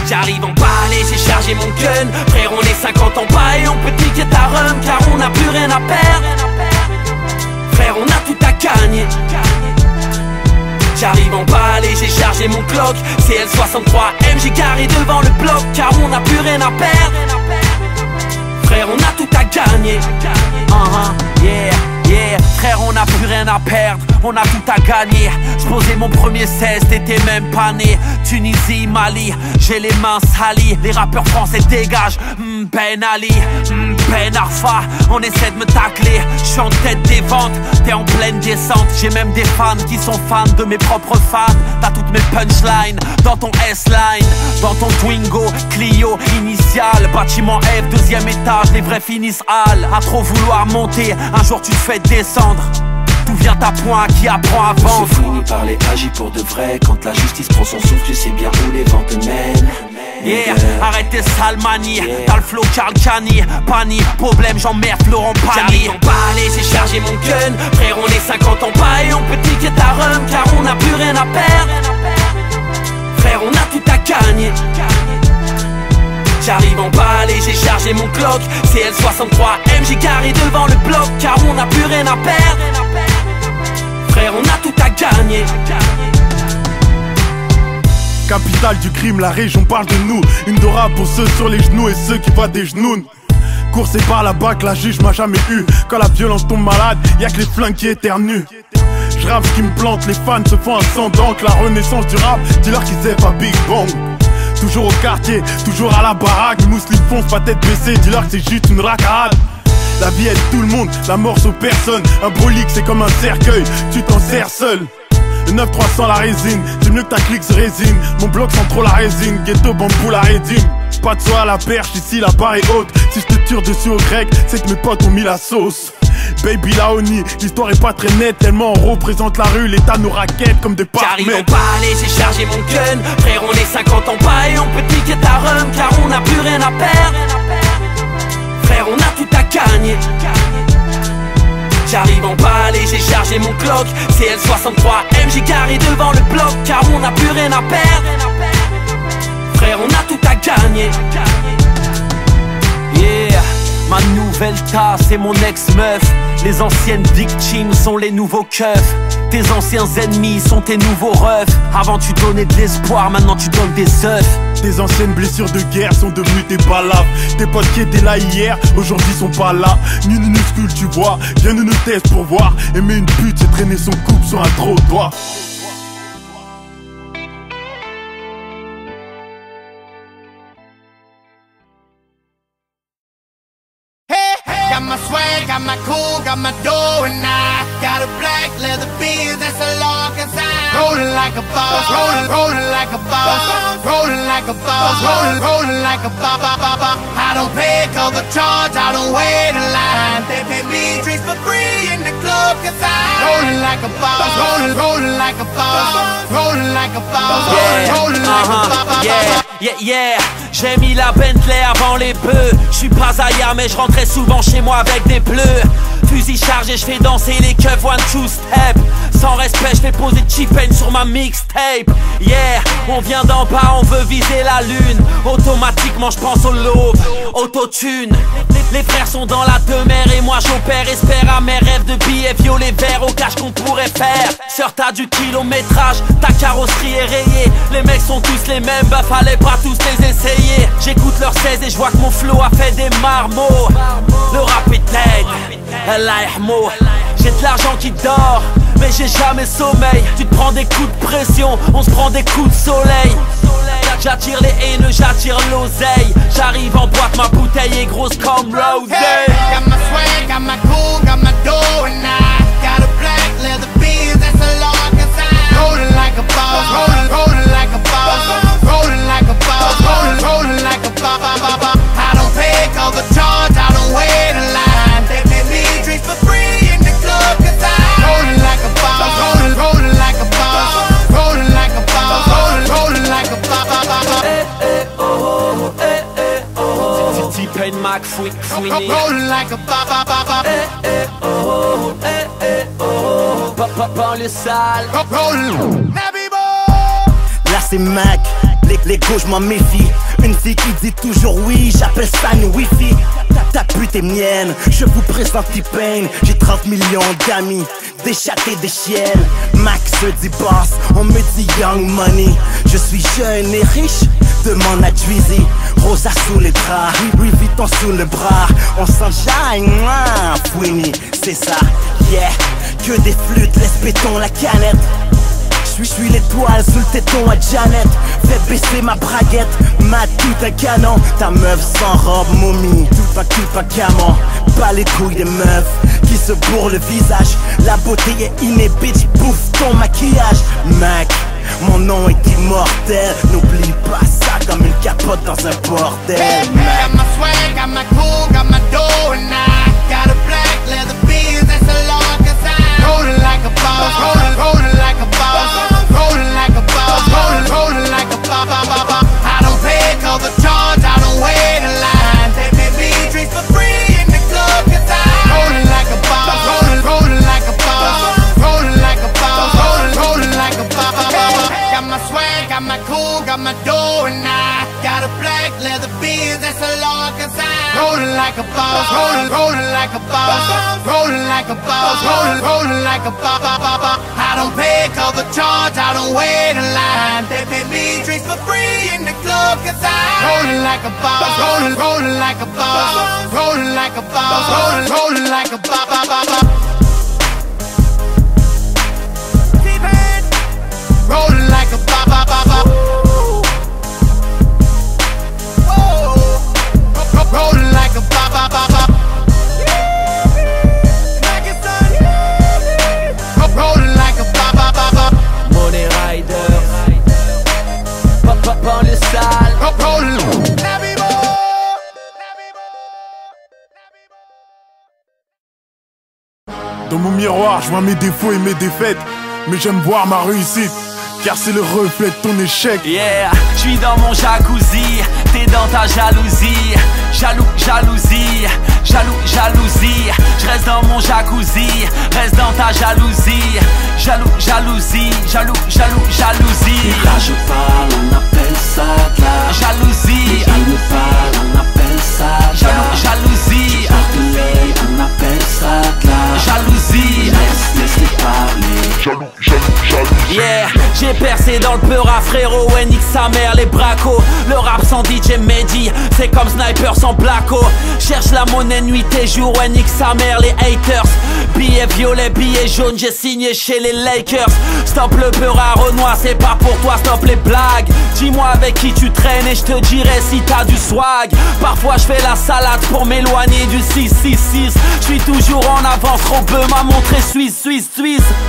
J'arrive en balai, j'ai chargé mon gun. Frère, on est 50 ans pas et on peut niquer ta rhum, car on n'a plus rien à perdre. Frère, on a tout à gagner. J'arrive en balai, j'ai chargé mon Glock. CL63 MJ carré devant le bloc, car on n'a plus rien à perdre. Frère, on a tout à gagner. Frère, on n'a plus rien à perdre, on a tout à gagner. J'posais mon premier 16, t'étais même pas né. Tunisie, Mali, j'ai les mains salies. Les rappeurs français dégagent, Ben Ali, Ben Arfa. On essaie de me tacler, j'suis en tête des ventes. T'es en pleine descente, j'ai même des fans qui sont fans de mes propres fans. T'as toutes mes punchlines dans ton S-Line, dans ton Twingo, Clio, initial. Bâtiment F, deuxième étage, les vrais finissent Hall. À trop vouloir monter, un jour tu te fais descendre. D'où vient ta pointe qui apprend à vendre? Je finis par les agir pour de vrai. Quand la justice prend son souffle, tu sais bien où les vents te mènent. Arrête tes sales manies, t'as le flow Karl Kani. Pani, problème, j'emmerde Florent Pagny. J'arrive en balai, j'ai chargé mon gun. Frère, on est 50 ans pas et on peut niquer ta rhum, car on n'a plus rien à perdre. Frère, on a tout à gagner. J'arrive en balai, j'ai chargé mon Glock. CL63 MJ carré devant le bloc, car on n'a plus rien à perdre. Frère, on a tout à gagner. Capitale du crime, la région parle de nous. Une dora pour ceux sur les genoux et ceux qui voient des genoux. Coursé par la bac, la juge m'a jamais eu. Quand la violence tombe malade, y'a que les flingues qui éternuent. J'rappe ce qui me plante, les fans se font un sang d'encre. La renaissance du rap, dis-leur qu'ils aiment à Big Bang. Toujours au quartier, toujours à la baraque. Les mousselines foncent, pas tête baissée, dis-leur que c'est juste une racade. La vie aide tout le monde, la mort sauve personne. Un brolique c'est comme un cercueil, tu t'en sers seul. Le 9-300 la résine, c'est mieux que ta clique résine. Mon bloc sans trop la résine, ghetto bambou la rédime. Pas de soie à la perche, ici la barre est haute. Si je te tire dessus au grec, c'est que mes potes ont mis la sauce. Baby Laoni, l'histoire est pas très nette. Tellement on représente la rue, l'état nous raquette comme des parmètres. J'arrive en balai, j'ai chargé mon gun. Frère, on est 50 ans pas et on peut niquer ta rhum, car on n'a plus rien à perdre. Frère, on a tout à gagner. J'arrive en balai, j'ai chargé mon Glock. CL63 MJ carré devant le bloc, car on n'a plus rien à perdre. Frère, on a tout à gagner. Ma nouvelle tasse c'est mon ex-meuf. Les anciennes victimes sont les nouveaux keufs. Tes anciens ennemis sont tes nouveaux refs. Avant tu donnais de l'espoir, maintenant tu donnes des œufs. Tes anciennes blessures de guerre sont devenues tes balaves. Tes potes qui étaient là hier, aujourd'hui sont pas là. Ni minuscule tu vois, viens de nous tester pour voir. Aimer une pute c'est traîner son couple sur un trottoir. Got my swag, got my cool, got my dough, and I got a black leather beard that's a long sign. Rolling like a boss, rolling like a boss, rolling like a boss, rolling like a boss. I don't pay cover charge, I don't wait in line. They pay me drinks for free in the club, cause I rolling like a boss, rolling like a boss, rolling like a boss, rolling like a boss. J'ai mis la Bentley avant les bœufs. J'suis pas ailleurs mais j'rentrais souvent chez moi avec des bleus. Fusil chargé, j'fais danser les keufs one two step. Sans respect, j'fais poser Chipen sur ma mixtape. On vient d'en bas, on veut viser la lune. Automatiquement j'pense au l'aube, autotune. Les frères sont dans la demeure et moi j'opère. Espère à mes rêves de billets violets verts au cash qu'on pourrait faire. Sœur t'as du kilométrage, ta carrosserie est rayée. Les mecs sont tous les mêmes, bah fallait pas tous les essayer. J'écoute leurs 16 et je vois que mon flow a fait des marmots. Le rap est dead, j'ai de l'argent qui dort, mais j'ai jamais sommeil. Tu te prends des coups de pression, on se prend des coups de soleil. J'attire les haineux, j'attire l'oseille. J'arrive en boîte, ma bouteille est grosse comme Rosé. Got my swag, got my cool, got my dough, and I got a black leather beard that's a long sign. Rolling like a boss, rolling like a boss, rolling like a boss, rolling like a boss. I don't pay cover charge, I don't wait in line. They pay me drinks for free in the club, cause I rolling like a boss, rolling like a boss, rolling like a boss, rolling like a boss. T-Pain Mac Fouini. Rolling like a boss. Banlieue sale. Rolling. Là c'est Mac, les gauches, je m'en méfie. Une fille qui dit toujours oui, j'appelle ça une wifi. Ta pute est mienne, je vous présente T-Pain. J'ai 30 millions d'amis, des chats et des chiennes. Max dit boss, on me dit Young Money. Je suis jeune et riche, demande à Dweezy. Rosa sous les draps, Louis Vuitton sous le bras. On s'enjaille, Fouini, c'est ça, yeah. Que des flûtes, laisse béton la canette. Je suis l'étoile sous le téton à Janet. Fais baisser ma braguette, ma tout un canon. Ta meuf sans robe, momie, tout pas camon. Pas les couilles des meufs qui se bourrent le visage. La beauté est innée, bitch, bouffe ton maquillage. Mac, mon nom est immortel. N'oublie pas ça comme une capote dans un bordel. Got my swag, got my cool, got my dough, and I got a black leather beard that's a long design. Rolling like a boss, rolling like a boss, rolling like a boss, rolling like a boss. I don't pay cover charge, I don't wait in line. They make me drinks for free in the club 'cause I'm rolling like a boss, rolling like a boss, rolling like a boss, rolling like a boss. Got my swag, got my cool, got my dough, and I got a black leather beard that's a long design. Rolling like a boss, rolling like a boss, rolling like a boss, rolling like a boss. I don't pay cover charge, I don't wait in line. They pay me drinks for free in the club 'cause I'm rolling like a boss, rolling like a boss, rolling like a boss, rolling like a boss. Rolling like a boss. Rolling like a ba-ba-ba-ba. Rolling like a ba-ba-ba-ba. Money Rider, pas le sale. Rolling. Dans mon miroir, je vois mes défauts et mes défaites, mais j'aime voir ma réussite, car c'est le reflet de ton échec. Yeah, j'suis dans mon jacuzzi, t'es dans ta jalousie. Jalousie, jalousie. J'reste dans mon jacuzzi, reste dans ta jalousie. Jalousie. Et là je parle, on appelle ça de la Jalousie. Et il me parle, on appelle ça de la Jalousie. Parler, on appelle ça de la Jalousie. Laisse-les parler. Yeah, j'ai percé dans le peura frérot, NX sa mère les bracos. Le rap sans DJ Mehdi, c'est comme Sniper sans Blacko. Cherche la monnaie nuit et jour, NX sa mère les haters. Billets violets, billets jaunes, j'ai signé chez les Lakers. Stop le peura Renoir, c'est pas pour toi, stop les blagues. Dis-moi avec qui tu traînes et je te dirai si t'as du swag. Parfois je fais la salade pour m'éloigner du 666. Je suis toujours en avance, Robeux m'a montré Suisse.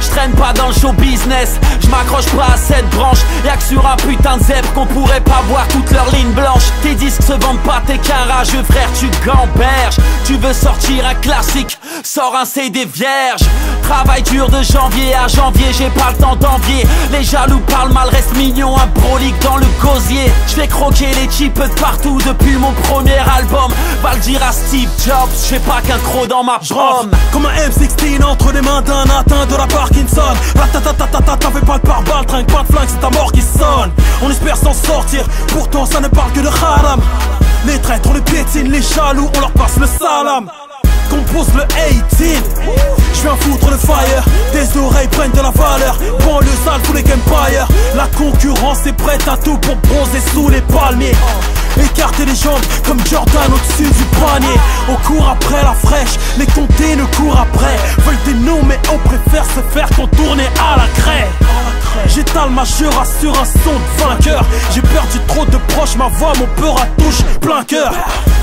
Je traîne pas dans le show business, je m'accroche pas à cette branche. Y'a que sur un putain de zèbre qu'on pourrait pas voir toute leur ligne blanche. Tes disques se vendent pas, t'es qu'un rageux frère, tu gamberges. Tu veux sortir un classique, sors un CD vierge. Travail dur de janvier à janvier, j'ai pas le temps d'envier. Les jaloux parlent mal, reste mignon, un prolique dans le gosier. Je fais croquer les types de partout depuis mon premier album. Va le dire à Steve Jobs, j'ai pas qu'un croc dans ma prom. Comme un M16 entre les mains d'un atteint de la Parkinson. Ratatatata, t'en fais pas de pare-balles, trinque pas de flingue, c'est ta mort qui sonne. On espère s'en sortir, pourtant ça ne parle que de haram. Les traîtres, on les piétine, les jaloux, on leur passe le salam. Compose le 18, je viens foutre le fire. Tes oreilles prennent de la valeur, prends le sale tous les empires. La concurrence est prête à tout pour bronzer sous les palmiers. Écarter les jambes comme Jordan au-dessus du panier. On court après la fraîche, les comtés nous courent après. Veulent des noms mais on préfère se faire contourner à la craie. J'étale ma jura sur un son de vainqueur. J'ai perdu trop de proches, ma voix, mon peur à touche plein cœur.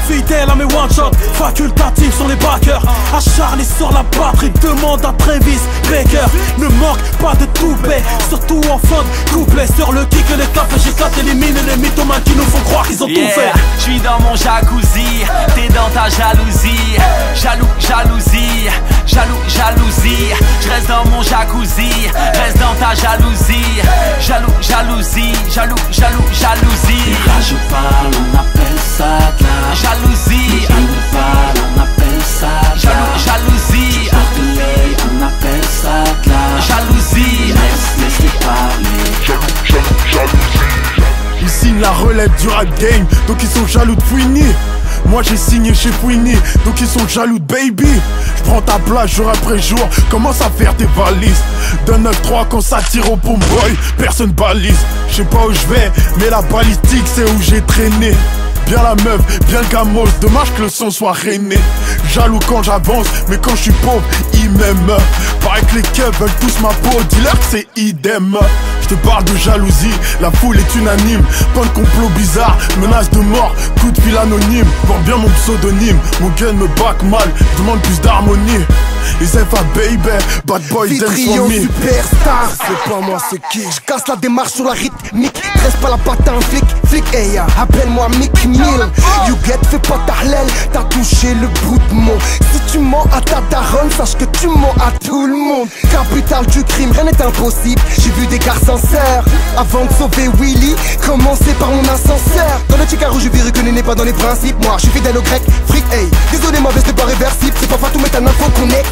Fidèle à mes one-shots, facultatifs sont les backers. Acharné sur la batterie, demande à Travis Baker. Ne manque pas de toupet, surtout en fin de couplet. Sur le kick et les claps, j'éclate, élimine les mythomanes qui nous font croire qu'ils ont tout fait. J'suis dans mon jacuzzi, t'es dans ta jalousie. Jalousie. J'reste dans mon jacuzzi, reste dans ta jalousie. Jalousie. Et là je parle, on appelle ça de la Jalousie. Et il me parle, on appelle ça de la Jalousie. Parler, on appelle ça de la Jalousie. Laisse-les parler. Ici signe la relève du rap game, donc ils sont jaloux de Fouini. Moi j'ai signé chez Fouini, donc ils sont jaloux de Baby. Je prends ta place jour après jour, commence à faire tes valises. D'un 9-3 quand ça tire au boy, personne balise. Je sais pas où je vais, mais la balistique c'est où j'ai traîné. Bien la meuf, bien le gamos, dommage que le son soit rainé. Jaloux quand j'avance, mais quand je suis pauvre, ils m'aiment. Pareil que les keufs veulent tous ma peau, dis-leur que c'est idem. Je te parle de jalousie, la foule est unanime. Point de complot bizarre, menace de mort, coup de fil anonyme. Vois bien mon pseudonyme, mon gun me back mal, je demande plus d'harmonie. Les FA baby, bad boys dance for me. Superstar, c'est pas moi ce qui. Je casse la démarche sur la rythmique. Reste pas la patte à un flic, hey, appelle-moi Mick Mill. You get, fais pas ta halal, t'as touché le bout de mon. Si tu mens à ta daronne, sache que tu mens à tout le monde. Capitale du crime, rien n'est impossible. J'ai vu des gars sincères. Avant de sauver Willy, commencer par mon ascenseur. Dans le Chicago, je vis reconnu, n'est pas dans les principes. Moi, je suis fidèle au grec, fric, hey. Désolé, ma veste n'est pas réversible. C'est pas Fatou, mais un info qu'on est.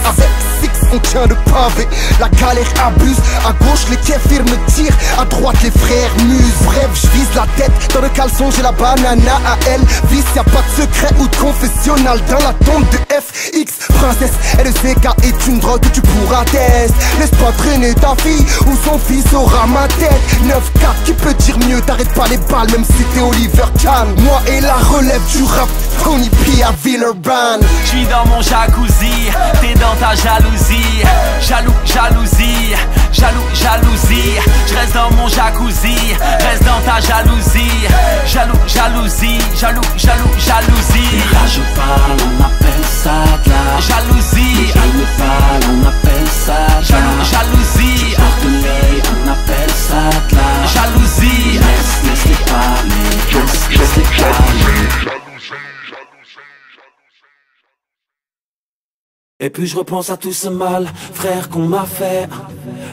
Avec Six, on tient le pavé. La galère abuse. À gauche, les kéfirs me tirent. À droite, les frères musent. Bref, je vise la tête. Dans le caleçon, j'ai la banana à elle. Vis, y'a pas de secret ou de confessionnal. Dans la tombe de FX, princesse. LCK est une drogue que tu pourras tester. Laisse pas traîner ta fille ou son fils aura ma tête. 9-4, qui peut dire mieux? T'arrêtes pas les balles, même si t'es Oliver Kahn. Moi et la relève du rap, Tony P à Villeurbanne. J'suis dans mon jacuzzi, t'es dans ta jalousie. Jalousie, jalousie. J'reste dans mon jacuzzi, reste dans ta jalousie. Jalousie. Là je parle, on appelle ça de la jalousie. Là je parle, on appelle ça de la jalousie. Partenaire, on appelle ça de la jalousie. Laisse-les parler, laisse-les parler. Et puis je repense à tout ce mal, frère, qu'on m'a fait.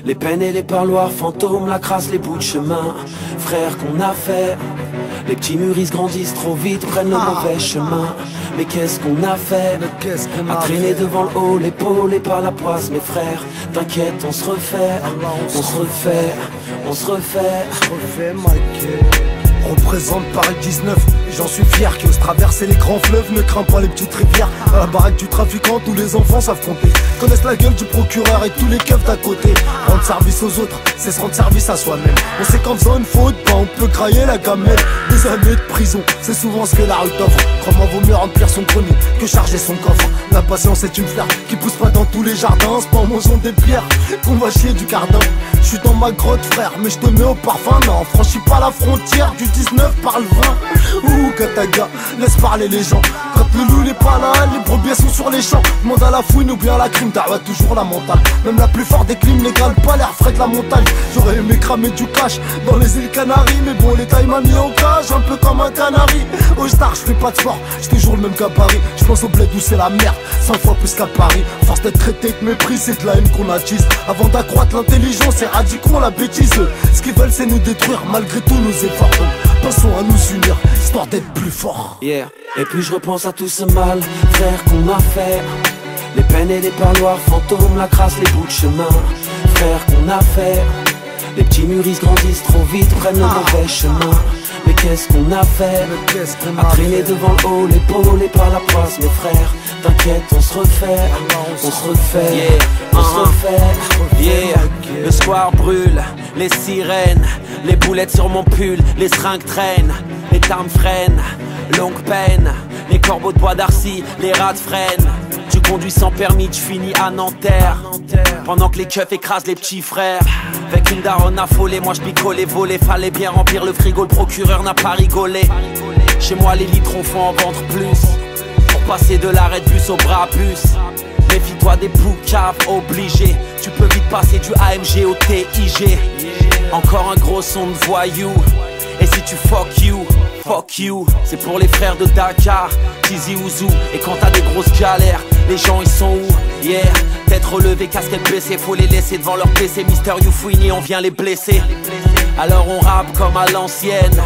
Les peines et les parloirs fantômes, la crasse, les bouts de chemin. Frère, qu'on a fait. Les petits mûris grandissent trop vite, prennent le mauvais chemin. Mais qu'est-ce qu'on a fait? À traîner devant le haut, l'épaule et par la poisse. Mes frères, t'inquiète, on se refait. On se refait, on se refait. Représente Paris 19 et j'en suis fier qui ose traverser les grands fleuves, ne craint pas les petites rivières. À la baraque du trafiquant, tous les enfants savent compter, connaissent la gueule du procureur et tous les keufs d'à côté. Rendre service aux autres, c'est se rendre service à soi-même. On sait qu'en faisant une faute, bah on peut grailler la gamelle. Des années de prison, c'est souvent ce que la rue t'offre. Crois-moi, vaut mieux remplir son grenier que charger son coffre. La patience est une fleur qui pousse pas dans tous les jardins. C'est pas en mangeant des pierres qu'on va chier du cardin. Je suis dans ma grotte, frère, mais je te mets au parfum. Non, franchis pas la frontière du 19 par le 20. Ouh, Kataga, laisse parler les gens. Quand le loup n'est pas là, les brebis sont sur les champs. Demande à la fouine ou bien à la crime, t'as toujours la mentale. Même la plus forte des clims légales, pas l'air frais de la montagne. J'aurais aimé cramer du cash dans les îles Canaries, mais bon, l'État il m'a mis en cage, un peu comme un canari. Au star, je fais pas de sport, j'ai toujours le même qu'à Paris. Je pense au bled où c'est la merde, 100 fois plus qu'à Paris. Force d'être traité avec mépris, c'est de la haine qu'on attise. Avant d'accroître l'intelligence, c'est radicaux la bêtise. Ce qu'ils veulent, c'est nous détruire malgré tous nos efforts. Donc, passons à nous unir, histoire d'être plus forts. Yeah. Et puis je repense à tout ce mal, frère, qu'on m'a fait. Les peines et les parloirs fantômes, la crasse, les bouts de chemin. Frère, qu'on a fait. Les petits mûris grandissent trop vite, prennent le mauvais chemin. Mais qu'est-ce qu'on a fait? À traîner devant le haut, l'épaule et par la poisse. Mes frères, t'inquiète, on se refait. On se refait, Yeah, on se refait. Yeah, le square brûle, les sirènes, les boulettes sur mon pull, les seringues traînent, les tarmes freinent, longue peine, les corbeaux de bois d'Arcy, les rats freinent. Tu conduis sans permis, tu finis à Nanterre. Pendant que les keufs écrasent les petits frères. Avec une daronne affolée, moi je picole les volets. Fallait bien remplir le frigo, le procureur n'a pas rigolé. Chez moi les litrons font en vendre plus. Pour passer de l'arrêt de bus au Brabus. Méfie-toi des boucaves obligés. Tu peux vite passer du AMG au TIG. Encore un gros son de voyou. Et si tu fuck you, c'est pour les frères de Dakar, Tizi Ouzou. Et quand t'as des grosses galères, les gens ils sont où? Yeah, tête relevée, casquette baissée, faut les laisser devant leur PC. Mister Youfouini, on vient les blesser. Alors on rappe comme à l'ancienne.